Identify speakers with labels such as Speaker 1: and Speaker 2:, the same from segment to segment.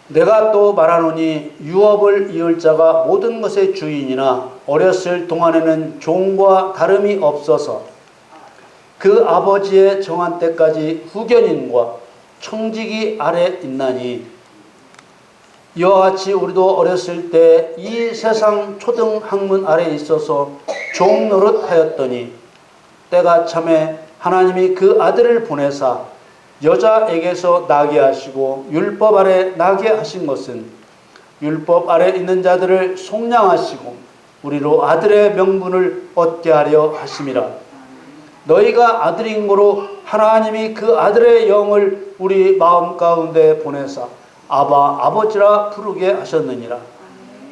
Speaker 1: 내가 또 말하노니 유업을 이을 자가 모든 것의 주인이나 어렸을 동안에는 종과 다름이 없어서 그 아버지의 정한 때까지 후견인과 청지기 아래 있나니, 이와 같이 우리도 어렸을 때 이 세상 초등 학문 아래 있어서 종 노릇하였더니 때가 참에 하나님이 그 아들을 보내사 여자에게서 나게 하시고 율법 아래 나게 하신 것은 율법 아래 있는 자들을 속량하시고 우리로 아들의 명분을 얻게 하려 하심이라. 너희가 아들인 고로 하나님이 그 아들의 영을 우리 마음 가운데 보내사 아바 아버지라 부르게 하셨느니라.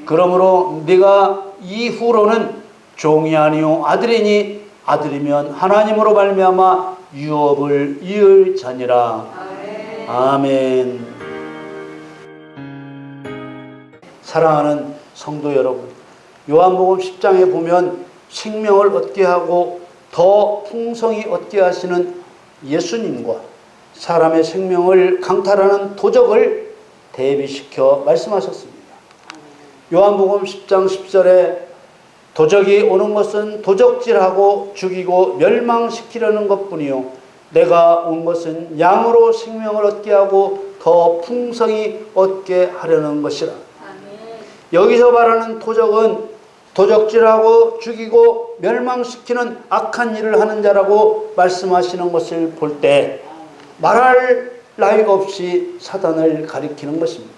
Speaker 1: 그러므로 네가 이후로는 종이 아니요 아들이니 아들이면 하나님으로 말미암아 유업을 이을 자니라. 아멘. 사랑하는 성도 여러분, 요한복음 10장에 보면 생명을 얻게 하고 더 풍성히 얻게 하시는 예수님과 사람의 생명을 강탈하는 도적을 대비시켜 말씀하셨습니다. 요한복음 10장 10절에 도적이 오는 것은 도적질하고 죽이고 멸망시키려는 것뿐이요 내가 온 것은 양으로 생명을 얻게 하고 더 풍성히 얻게 하려는 것이라. 여기서 말하는 도적은 도적질하고 죽이고 멸망시키는 악한 일을 하는 자라고 말씀하시는 것을 볼 때 말할 나위 없이 사단을 가리키는 것입니다.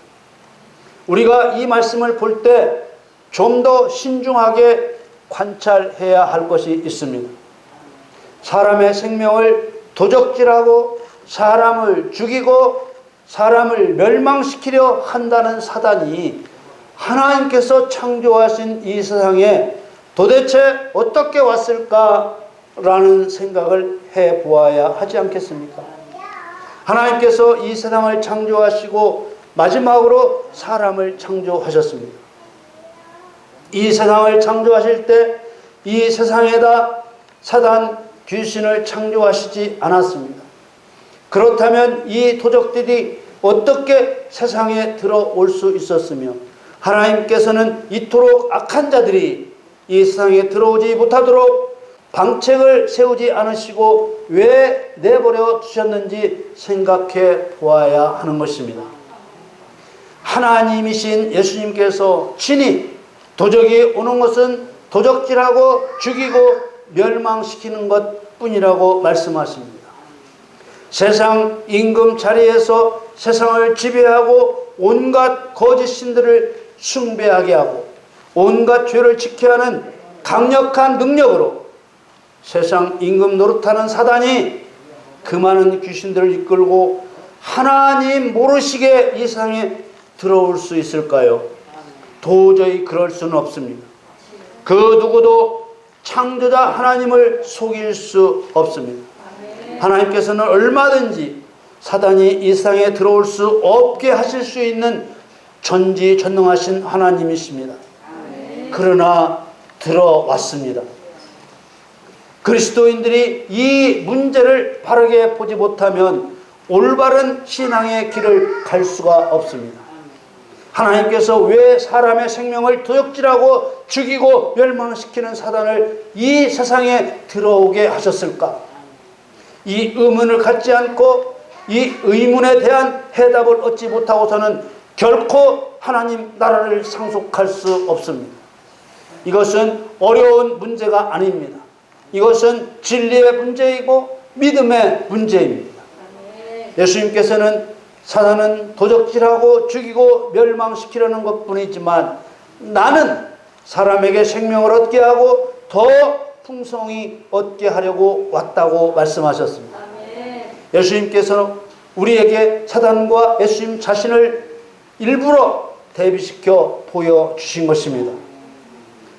Speaker 1: 우리가 이 말씀을 볼 때 좀 더 신중하게 관찰해야 할 것이 있습니다. 사람의 생명을 도적질하고 사람을 죽이고 사람을 멸망시키려 한다는 사단이 하나님께서 창조하신 이 세상에 도대체 어떻게 왔을까라는 생각을 해보아야 하지 않겠습니까? 하나님께서 이 세상을 창조하시고 마지막으로 사람을 창조하셨습니다. 이 세상을 창조하실 때 이 세상에다 사단 귀신을 창조하시지 않았습니다. 그렇다면 이 도적들이 어떻게 세상에 들어올 수 있었으며 하나님께서는 이토록 악한 자들이 이 세상에 들어오지 못하도록 방책을 세우지 않으시고 왜 내버려 두셨는지 생각해 보아야 하는 것입니다. 하나님이신 예수님께서 친히 도적이 오는 것은 도적질하고 죽이고 멸망시키는 것뿐이라고 말씀하십니다. 세상 임금 자리에서 세상을 지배하고 온갖 거짓 신들을 숭배하게 하고 온갖 죄를 지켜야 하는 강력한 능력으로 세상 임금 노릇하는 사단이 그 많은 귀신들을 이끌고 하나님 모르시게 이 세상에 들어올 수 있을까요? 도저히 그럴 수는 없습니다. 그 누구도 창조자 하나님을 속일 수 없습니다. 하나님께서는 얼마든지 사단이 이 세상에 들어올 수 없게 하실 수 있는 전지전능하신 하나님이십니다. 그러나 들어왔습니다. 그리스도인들이 이 문제를 바르게 보지 못하면 올바른 신앙의 길을 갈 수가 없습니다. 하나님께서 왜 사람의 생명을 도적질하고 죽이고 멸망시키는 사단을 이 세상에 들어오게 하셨을까? 이 의문을 갖지 않고 이 의문에 대한 해답을 얻지 못하고서는 결코 하나님 나라를 상속할 수 없습니다. 이것은 어려운 문제가 아닙니다. 이것은 진리의 문제이고 믿음의 문제입니다. 예수님께서는 사단은 도적질하고 죽이고 멸망시키려는 것뿐이지만 나는 사람에게 생명을 얻게 하고 더 풍성히 얻게 하려고 왔다고 말씀하셨습니다. 예수님께서는 우리에게 사단과 예수님 자신을 일부러 대비시켜 보여주신 것입니다.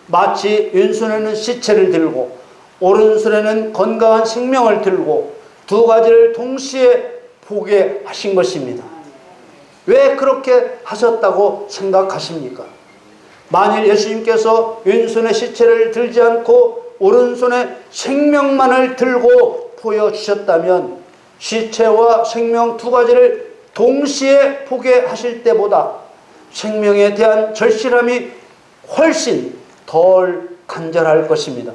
Speaker 1: 마치 왼손에는 시체를 들고 오른손에는 건강한 생명을 들고 두 가지를 동시에 보게 하신 것입니다. 왜 그렇게 하셨다고 생각하십니까? 만일 예수님께서 왼손에 시체를 들지 않고 오른손에 생명만을 들고 보여주셨다면 시체와 생명 두 가지를 동시에 보게 하실 때보다 생명에 대한 절실함이 훨씬 덜 간절할 것입니다.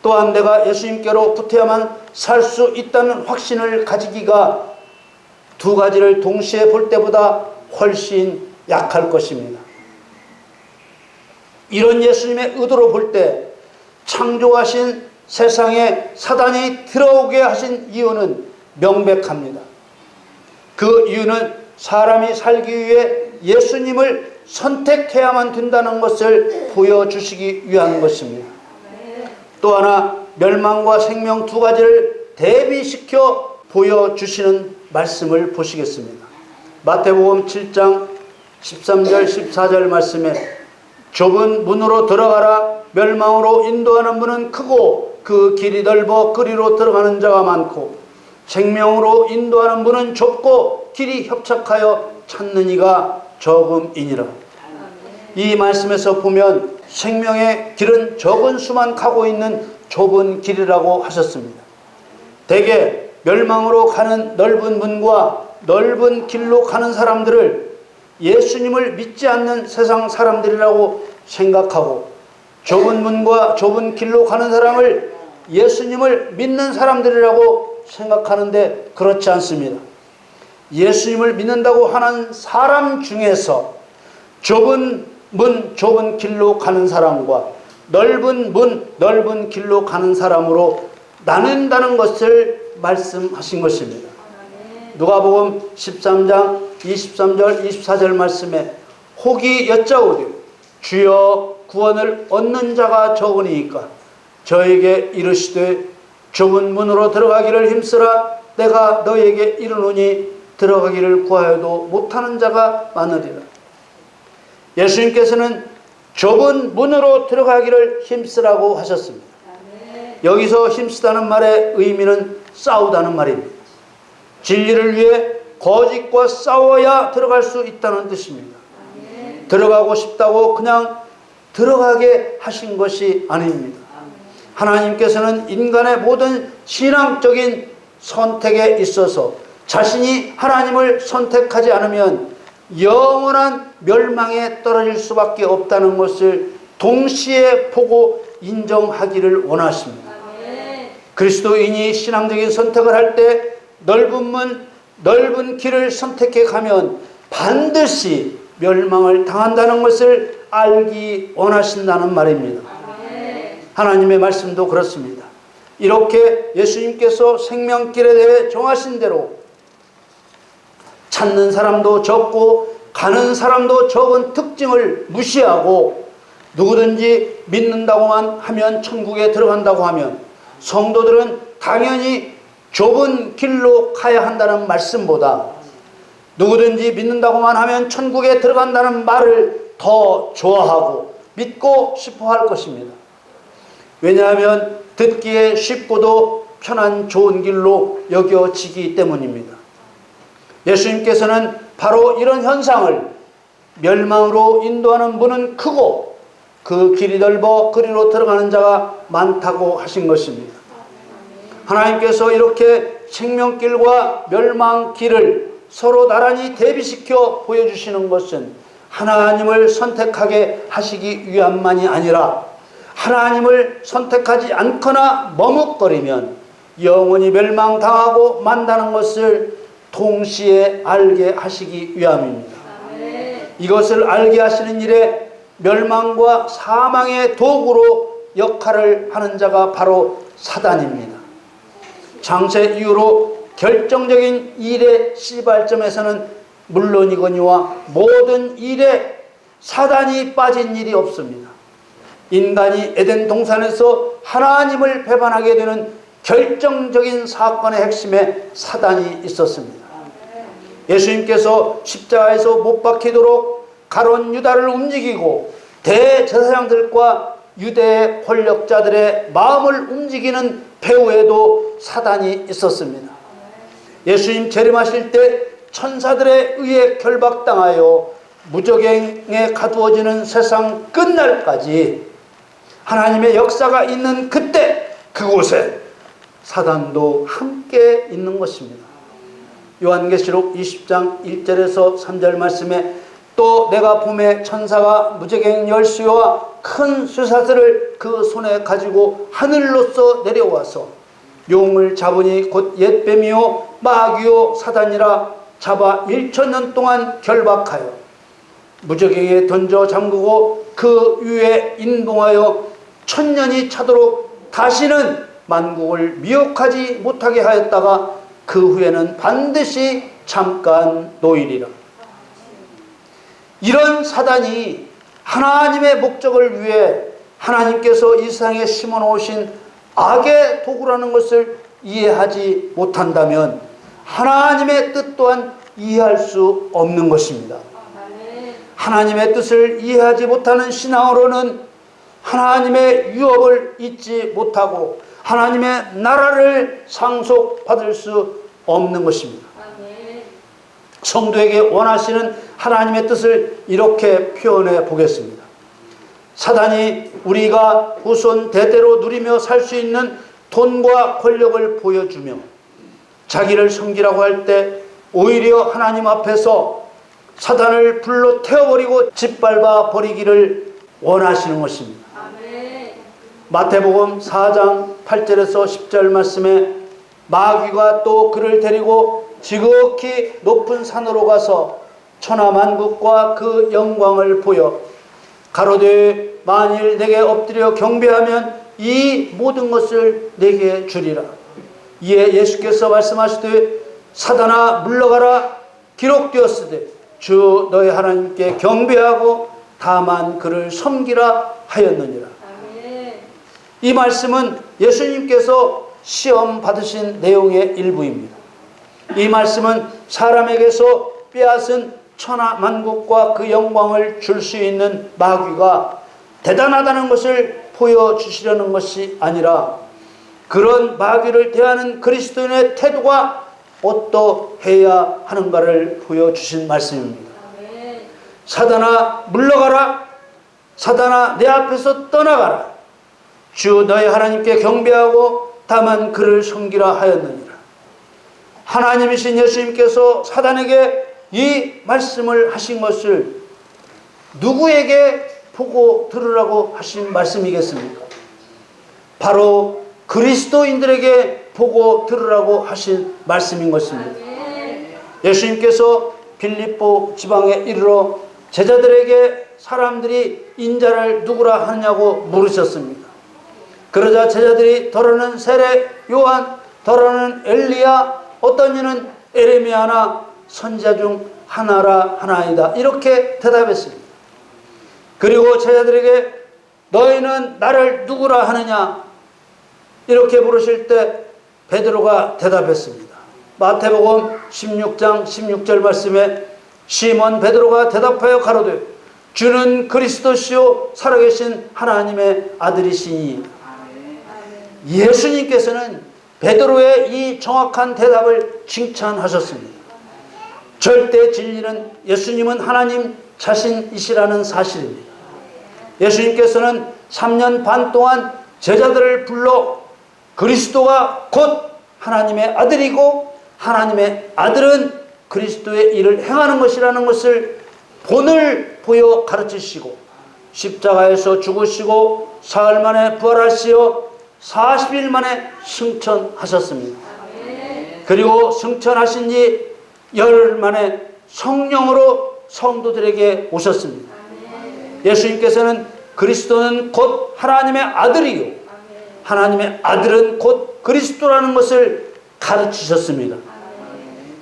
Speaker 1: 또한 내가 예수님께로 붙어야만 살 수 있다는 확신을 가지기가 두 가지를 동시에 볼 때보다 훨씬 약할 것입니다. 이런 예수님의 의도로 볼 때 창조하신 세상에 사단이 들어오게 하신 이유는 명백합니다. 그 이유는 사람이 살기 위해 예수님을 선택해야만 된다는 것을 보여주시기 위한 것입니다. 또 하나 멸망과 생명 두 가지를 대비시켜 보여주시는 말씀을 보시겠습니다. 마태복음 7장 13절 14절 말씀에 좁은 문으로 들어가라. 멸망으로 인도하는 문은 크고 그 길이 넓어 그리로 들어가는 자가 많고 생명으로 인도하는 문은 좁고 길이 협착하여 찾는 이가 적음이니라. 이 말씀에서 보면 생명의 길은 적은 수만 가고 있는 좁은 길이라고 하셨습니다. 대개 멸망으로 가는 넓은 문과 넓은 길로 가는 사람들을 예수님을 믿지 않는 세상 사람들이라고 생각하고 좁은 문과 좁은 길로 가는 사람을 예수님을 믿는 사람들이라고 생각하는데 그렇지 않습니다. 예수님을 믿는다고 하는 사람 중에서 좁은 문, 좁은 길로 가는 사람과 넓은 문, 넓은 길로 가는 사람으로 나눈다는 것을 말씀하신 것입니다. 누가복음 13장 23절 24절 말씀에 혹이 여짜오되 주여 구원을 얻는 자가 적으니까 저에게 이르시되 좁은 문으로 들어가기를 힘쓰라. 내가 너에게 이르노니 들어가기를 구하여도 못하는 자가 많으리라. 예수님께서는 좁은 문으로 들어가기를 힘쓰라고 하셨습니다. 여기서 힘쓰다는 말의 의미는 싸우다는 말입니다. 진리를 위해 거짓과 싸워야 들어갈 수 있다는 뜻입니다. 들어가고 싶다고 그냥 들어가게 하신 것이 아닙니다. 하나님께서는 인간의 모든 신앙적인 선택에 있어서 자신이 하나님을 선택하지 않으면 영원한 멸망에 떨어질 수밖에 없다는 것을 동시에 보고 인정하기를 원하십니다. 그리스도인이 신앙적인 선택을 할 때 넓은 문, 넓은 길을 선택해 가면 반드시 멸망을 당한다는 것을 알기 원하신다는 말입니다. 하나님의 말씀도 그렇습니다. 이렇게 예수님께서 생명길에 대해 정하신 대로 찾는 사람도 적고 가는 사람도 적은 특징을 무시하고 누구든지 믿는다고만 하면 천국에 들어간다고 하면 성도들은 당연히 좁은 길로 가야 한다는 말씀보다 누구든지 믿는다고만 하면 천국에 들어간다는 말을 더 좋아하고 믿고 싶어 할 것입니다. 왜냐하면 듣기에 쉽고도 편한 좋은 길로 여겨지기 때문입니다. 예수님께서는 바로 이런 현상을 멸망으로 인도하는 문은 크고 그 길이 넓어 그리로 들어가는 자가 많다고 하신 것입니다. 하나님께서 이렇게 생명길과 멸망길을 서로 나란히 대비시켜 보여주시는 것은 하나님을 선택하게 하시기 위함만이 아니라 하나님을 선택하지 않거나 머뭇거리면 영원히 멸망당하고 만다는 것을 동시에 알게 하시기 위함입니다. 이것을 알게 하시는 일에 멸망과 사망의 도구로 역할을 하는 자가 바로 사단입니다. 창세 이후로 결정적인 일의 시발점에서는 물론이거니와 모든 일에 사단이 빠진 일이 없습니다. 인간이 에덴 동산에서 하나님을 배반하게 되는 결정적인 사건의 핵심에 사단이 있었습니다. 예수님께서 십자가에서 못 박히도록 가룟 유다를 움직이고 대제사장들과 유대의 권력자들의 마음을 움직이는 배후에도 사단이 있었습니다. 예수님 재림하실 때 천사들에 의해 결박당하여 무적행에 가두어지는 세상 끝날까지 하나님의 역사가 있는 그때 그곳에 사단도 함께 있는 것입니다. 요한계시록 20장 1절에서 3절 말씀에 또 내가 봄에 천사가 무저갱 열쇠와 큰 쇠사슬을 그 손에 가지고 하늘로서 내려와서 용을 잡으니 곧 옛뱀이요 마귀요 사단이라 잡아 1000년 동안 결박하여 무저갱에 던져 잠그고 그 위에 인봉하여 1000년이 차도록 다시는 만국을 미혹하지 못하게 하였다가 그 후에는 반드시 잠깐 놓이리라. 이런 사단이 하나님의 목적을 위해 하나님께서 이 세상에 심어놓으신 악의 도구라는 것을 이해하지 못한다면 하나님의 뜻 또한 이해할 수 없는 것입니다. 하나님의 뜻을 이해하지 못하는 신앙으로는 하나님의 유업을 잊지 못하고 하나님의 나라를 상속받을 수 없는 것입니다. 성도에게 원하시는 하나님의 뜻을 이렇게 표현해 보겠습니다. 사단이 우리가 후손 대대로 누리며 살 수 있는 돈과 권력을 보여주며 자기를 섬기라고 할 때 오히려 하나님 앞에서 사단을 불로 태워버리고 짓밟아 버리기를 원하시는 것입니다. 마태복음 4장 8절에서 10절 말씀에 마귀가 또 그를 데리고 지극히 높은 산으로 가서 천하만국과 그 영광을 보여 가로되 만일 내게 엎드려 경배하면 이 모든 것을 내게 주리라. 이에 예수께서 말씀하시되 사단아 물러가라 기록되었으되 주 너희 하나님께 경배하고 다만 그를 섬기라 하였느니라. 이 말씀은 예수님께서 시험 받으신 내용의 일부입니다. 이 말씀은 사람에게서 빼앗은 천하만국과 그 영광을 줄 수 있는 마귀가 대단하다는 것을 보여주시려는 것이 아니라 그런 마귀를 대하는 그리스도인의 태도가 어떠해야 하는가를 보여주신 말씀입니다. 사단아 물러가라. 사단아 내 앞에서 떠나가라. 주 너희 하나님께 경배하고 다만 그를 섬기라 하였느니라. 하나님이신 예수님께서 사단에게 이 말씀을 하신 것을 누구에게 보고 들으라고 하신 말씀이겠습니까? 바로 그리스도인들에게 보고 들으라고 하신 말씀인 것입니다. 예수님께서 빌립보 지방에 이르러 제자들에게 사람들이 인자를 누구라 하느냐고 물으셨습니다. 그러자 제자들이 더러는 세례 요한, 더러는 엘리야, 어떤 이는 에레미야나 선지자 중 하나라 하나이다 이렇게 대답했습니다. 그리고 제자들에게 너희는 나를 누구라 하느냐 이렇게 물으실 때 베드로가 대답했습니다. 마태복음 16장 16절 말씀에 시몬 베드로가 대답하여 가로되 주는 그리스도시요 살아계신 하나님의 아들이시니. 예수님께서는 베드로의 이 정확한 대답을 칭찬하셨습니다. 절대 진리는 예수님은 하나님 자신이시라는 사실입니다. 예수님께서는 3년 반 동안 제자들을 불러 그리스도가 곧 하나님의 아들이고 하나님의 아들은 그리스도의 일을 행하는 것이라는 것을 본을 보여 가르치시고 십자가에서 죽으시고 사흘 만에 부활하시어 40일 만에 승천하셨습니다. 그리고 승천하신 지 열흘 만에 성령으로 성도들에게 오셨습니다. 예수님께서는 그리스도는 곧 하나님의 아들이요 하나님의 아들은 곧 그리스도라는 것을 가르치셨습니다.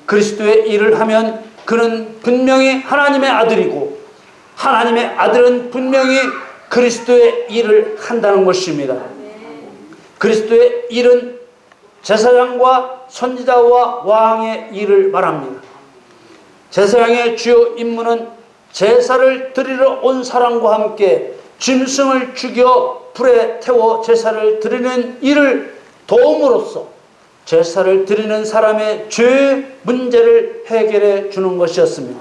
Speaker 1: 그리스도의 일을 하면 그는 분명히 하나님의 아들이고 하나님의 아들은 분명히 그리스도의 일을 한다는 것입니다. 그리스도의 일은 제사장과 선지자와 왕의 일을 말합니다. 제사장의 주요 임무는 제사를 드리러 온 사람과 함께 짐승을 죽여 불에 태워 제사를 드리는 일을 도움으로써 제사를 드리는 사람의 죄 문제를 해결해 주는 것이었습니다.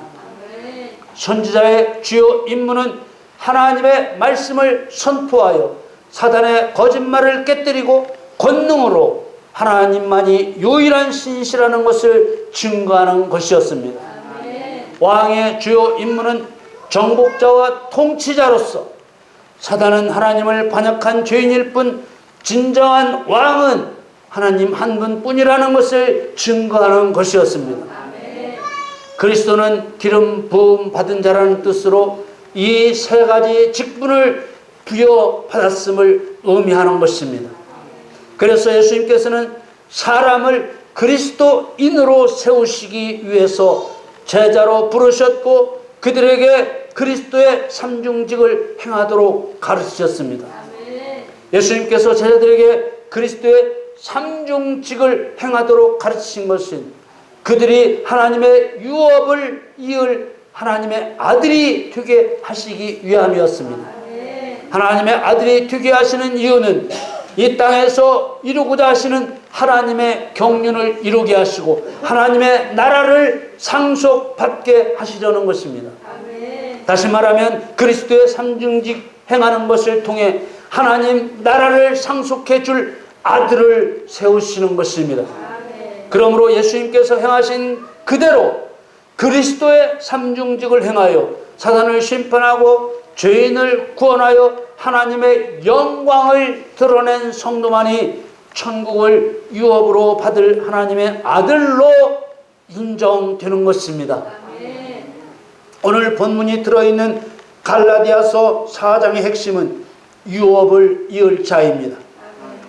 Speaker 1: 선지자의 주요 임무는 하나님의 말씀을 선포하여 사단의 거짓말을 깨뜨리고 권능으로 하나님만이 유일한 신이시라는 것을 증거하는 것이었습니다. 왕의 주요 임무는 정복자와 통치자로서, 사단은 하나님을 반역한 죄인일 뿐 진정한 왕은 하나님 한 분뿐이라는 것을 증거하는 것이었습니다. 그리스도는 기름 부음 받은 자라는 뜻으로 이 세 가지 직분을 부여받았음을 의미하는 것입니다. 그래서 예수님께서는 사람을 그리스도인으로 세우시기 위해서 제자로 부르셨고 그들에게 그리스도의 삼중직을 행하도록 가르치셨습니다. 예수님께서 제자들에게 그리스도의 삼중직을 행하도록 가르치신 것은 그들이 하나님의 유업을 이을 하나님의 아들이 되게 하시기 위함이었습니다. 하나님의 아들이 되게 하시는 이유는 이 땅에서 이루고자 하시는 하나님의 경륜을 이루게 하시고 하나님의 나라를 상속받게 하시려는 것입니다. 다시 말하면 그리스도의 삼중직 행하는 것을 통해 하나님 나라를 상속해 줄 아들을 세우시는 것입니다. 그러므로 예수님께서 행하신 그대로 그리스도의 삼중직을 행하여 사단을 심판하고 죄인을 구원하여 하나님의 영광을 드러낸 성도만이 천국을 유업으로 받을 하나님의 아들로 인정되는 것입니다. 오늘 본문이 들어있는 갈라디아서 4장의 핵심은 유업을 이을 자입니다.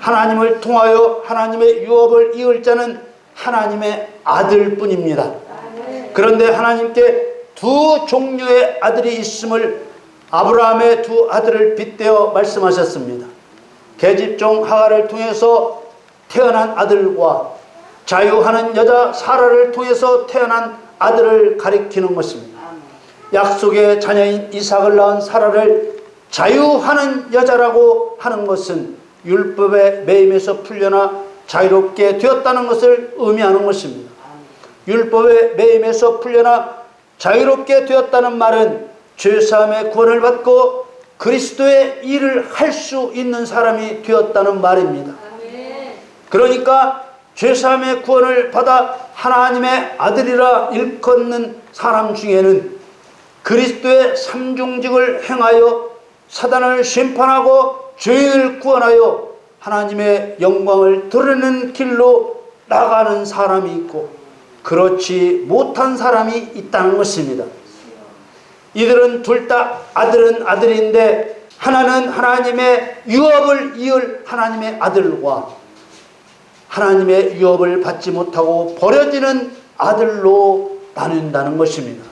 Speaker 1: 하나님을 통하여 하나님의 유업을 이을 자는 하나님의 아들뿐입니다. 그런데 하나님께 두 종류의 아들이 있음을 아브라함의 두 아들을 빗대어 말씀하셨습니다. 계집종 하갈을 통해서 태어난 아들과 자유하는 여자 사라를 통해서 태어난 아들을 가리키는 것입니다. 약속의 자녀인 이삭을 낳은 사라를 자유하는 여자라고 하는 것은 율법의 매임에서 풀려나 자유롭게 되었다는 것을 의미하는 것입니다. 율법의 매임에서 풀려나 자유롭게 되었다는 말은 죄사함의 구원을 받고 그리스도의 일을 할 수 있는 사람이 되었다는 말입니다. 그러니까 죄사함의 구원을 받아 하나님의 아들이라 일컫는 사람 중에는 그리스도의 삼중직을 행하여 사단을 심판하고 죄인을 구원하여 하나님의 영광을 드러내는 길로 나가는 사람이 있고 그렇지 못한 사람이 있다는 것입니다. 이들은 둘 다 아들은 아들인데 하나는 하나님의 유업을 이을 하나님의 아들과 하나님의 유업을 받지 못하고 버려지는 아들로 나눈다는 것입니다.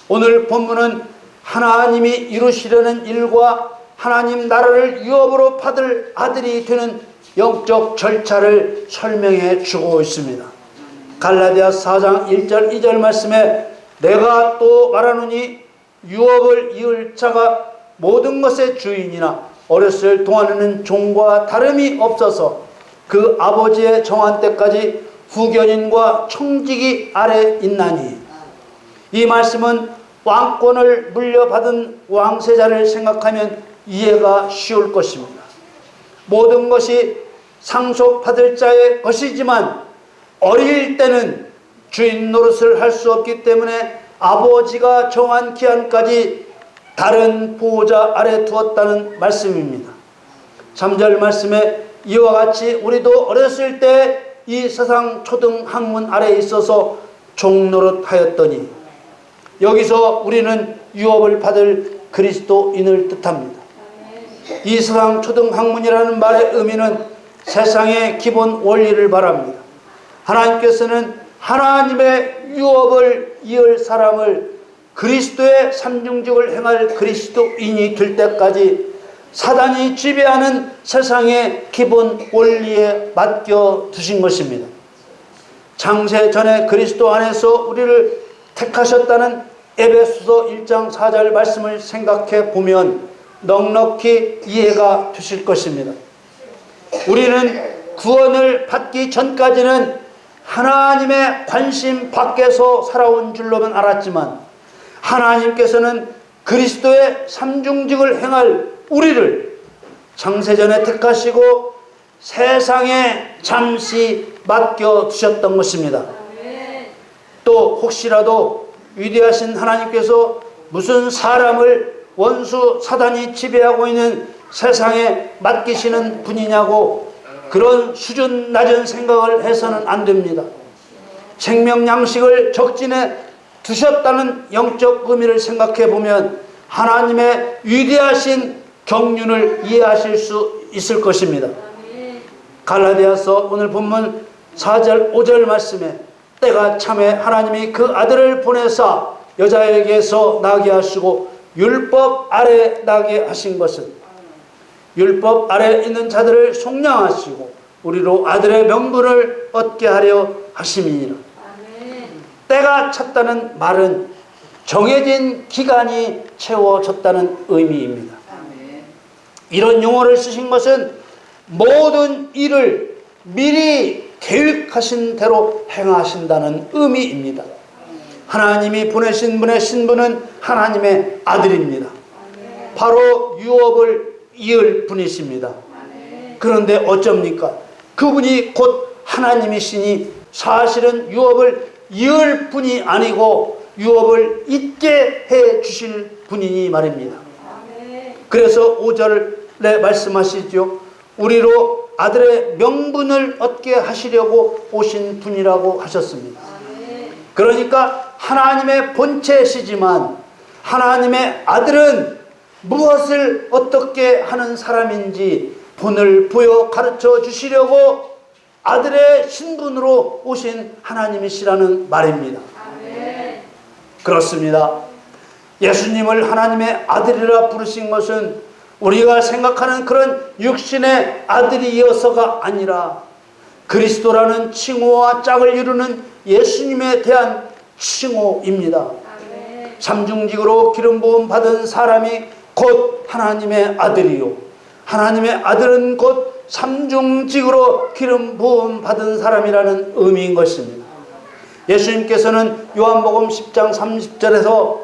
Speaker 1: 오늘 본문은 하나님이 이루시려는 일과 하나님 나라를 유업으로 받을 아들이 되는 영적 절차를 설명해 주고 있습니다. 갈라디아 4장 1절 2절 말씀에 내가 또 말하노니 유업을 이을 자가 모든 것의 주인이나 어렸을 동안에는 종과 다름이 없어서 그 아버지의 정한 때까지 후견인과 청지기 아래 있나니. 이 말씀은 왕권을 물려받은 왕세자를 생각하면 이해가 쉬울 것입니다. 모든 것이 상속받을 자의 것이지만 어릴 때는 주인 노릇을 할 수 없기 때문에 아버지가 정한 기한까지 다른 보호자 아래 두었다는 말씀입니다. 3절 말씀에 이와 같이 우리도 어렸을 때 이 세상 초등학문 아래에 있어서 종노릇하였더니, 여기서 우리는 유업을 받을 그리스도인을 뜻합니다. 이 세상 초등학문이라는 말의 의미는 세상의 기본 원리를 말합니다. 하나님께서는 하나님의 유업을 이을 사람을 그리스도의 삼중직을 행할 그리스도인이 될 때까지 사단이 지배하는 세상의 기본 원리에 맡겨 두신 것입니다. 창세 전에 그리스도 안에서 우리를 택하셨다는 에베소서 1장 4절 말씀을 생각해 보면 넉넉히 이해가 되실 것입니다. 우리는 구원을 받기 전까지는 하나님의 관심 밖에서 살아온 줄로만 알았지만 하나님께서는 그리스도의 삼중직을 행할 우리를 창세전에 택하시고 세상에 잠시 맡겨두셨던 것입니다. 또 혹시라도 위대하신 하나님께서 무슨 사람을 원수 사단이 지배하고 있는 세상에 맡기시는 분이냐고 그런 수준 낮은 생각을 해서는 안 됩니다. 생명 양식을 적진에 두셨다는 영적 의미를 생각해 보면 하나님의 위대하신 경륜을 이해하실 수 있을 것입니다. 갈라디아서 오늘 본문 4절 5절 말씀에 때가 참에 하나님이 그 아들을 보내사 여자에게서 나게 하시고 율법 아래 나게 하신 것은 율법 아래 있는 자들을 속량하시고 우리로 아들의 명분을 얻게 하려 하심이니라. 때가 찼다는 말은 정해진 기간이 채워졌다는 의미입니다. 이런 용어를 쓰신 것은 모든 일을 미리 계획하신 대로 행하신다는 의미입니다. 하나님이 보내신 분의 신분은 하나님의 아들입니다. 바로 유업을 이을 분이십니다. 그런데 어쩝니까? 그분이 곧 하나님이시니 사실은 유업을 이을 분이 아니고 유업을 잊게 해 주실 분이니 말입니다. 그래서 5절에 말씀하시죠. 우리로 아들의 명분을 얻게 하시려고 오신 분이라고 하셨습니다. 그러니까 하나님의 본체시지만 하나님의 아들은 무엇을 어떻게 하는 사람인지 본을 보여 가르쳐 주시려고 아들의 신분으로 오신 하나님이시라는 말입니다. 그렇습니다. 예수님을 하나님의 아들이라 부르신 것은 우리가 생각하는 그런 육신의 아들이어서가 아니라 그리스도라는 칭호와 짝을 이루는 예수님에 대한 칭호입니다. 삼중직으로 기름 부음 받은 사람이 곧 하나님의 아들이요 하나님의 아들은 곧 삼중직으로 기름 부음 받은 사람이라는 의미인 것입니다. 예수님께서는 요한복음 10장 30절에서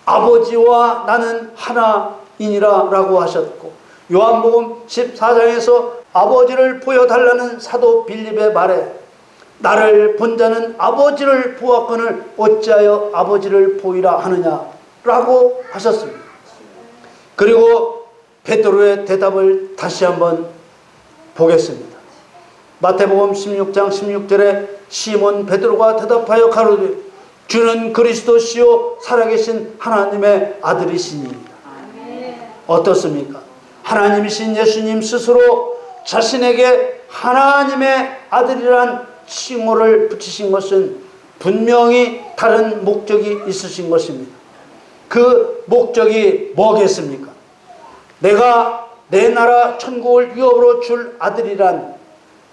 Speaker 1: 아버지와 나는 하나이니라 라고 하셨고 요한복음 14장에서 아버지를 보여달라는 사도 빌립의 말에 나를 본 자는 아버지를 보았거늘 어찌하여 아버지를 보이라 하느냐 라고 하셨습니다. 그리고 베드로의 대답을 다시 한번 보겠습니다. 마태복음 16장 16절에 시몬 베드로가 대답하여 가로되 주는 그리스도시요 살아계신 하나님의 아들이시니. 어떻습니까? 하나님이신 예수님 스스로 자신에게 하나님의 아들이란 칭호를 붙이신 것은 분명히 다른 목적이 있으신 것입니다. 그 목적이 뭐겠습니까? 내가 내 나라 천국을 유업으로 줄 아들이란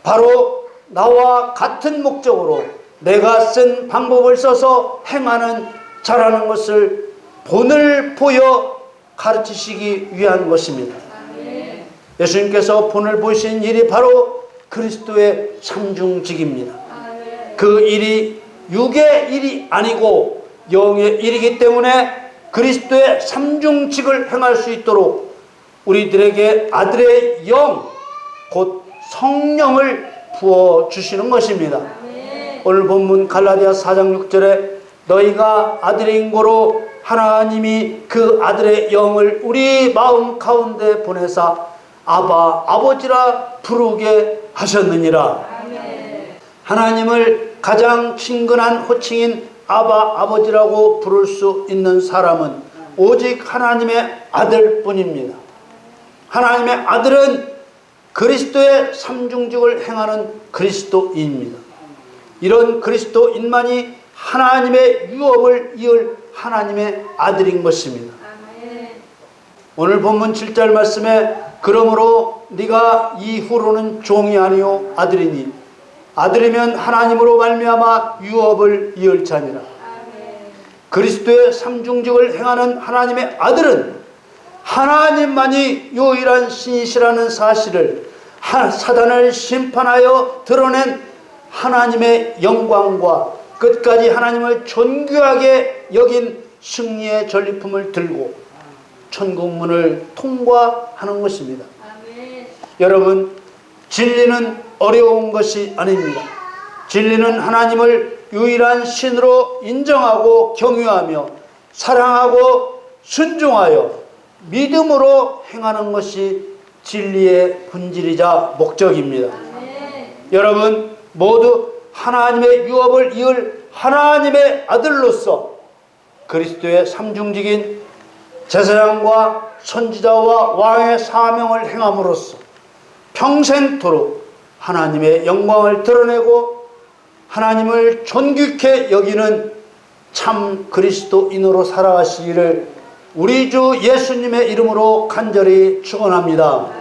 Speaker 1: 바로 나와 같은 목적으로 내가 쓴 방법을 써서 행하는 자라는 것을 본을 보여 가르치시기 위한 것입니다. 예수님께서 본을 보이신 일이 바로 그리스도의 삼중직입니다. 그 일이 육의 일이 아니고 영의 일이기 때문에 그리스도의 삼중직을 행할 수 있도록 우리들에게 아들의 영, 곧 성령을 부어주시는 것입니다. 오늘 본문 갈라디아 4장 6절에 너희가 아들인 고로 하나님이 그 아들의 영을 우리 마음 가운데 보내사 아바 아버지라 부르게 하셨느니라. 하나님을 가장 친근한 호칭인 아바 아버지라고 부를 수 있는 사람은 오직 하나님의 아들뿐입니다. 하나님의 아들은 그리스도의 삼중직을 행하는 그리스도인입니다. 이런 그리스도인만이 하나님의 유업을 이을 하나님의 아들인 것입니다. 오늘 본문 7절 말씀에 그러므로 네가 이후로는 종이 아니요 아들이니 아들이면 하나님으로 말미암아 유업을 이을 자니라. 그리스도의 삼중직을 행하는 하나님의 아들은 하나님만이 유일한 신이시라는 사실을 사단을 심판하여 드러낸 하나님의 영광과 끝까지 하나님을 존귀하게 여긴 승리의 전리품을 들고 천국문을 통과하는 것입니다. 여러분, 진리는 어려운 것이 아닙니다. 진리는 하나님을 유일한 신으로 인정하고 경유하며 사랑하고 순종하여 믿음으로 행하는 것이 진리의 본질이자 목적입니다. 여러분 모두 하나님의 유업을 이을 하나님의 아들로서 그리스도의 삼중직인 제사장과 선지자와 왕의 사명을 행함으로써 평생토록 하나님의 영광을 드러내고 하나님을 존귀케 여기는 참 그리스도인으로 살아가시기를 우리 주 예수님의 이름으로 간절히 축원합니다.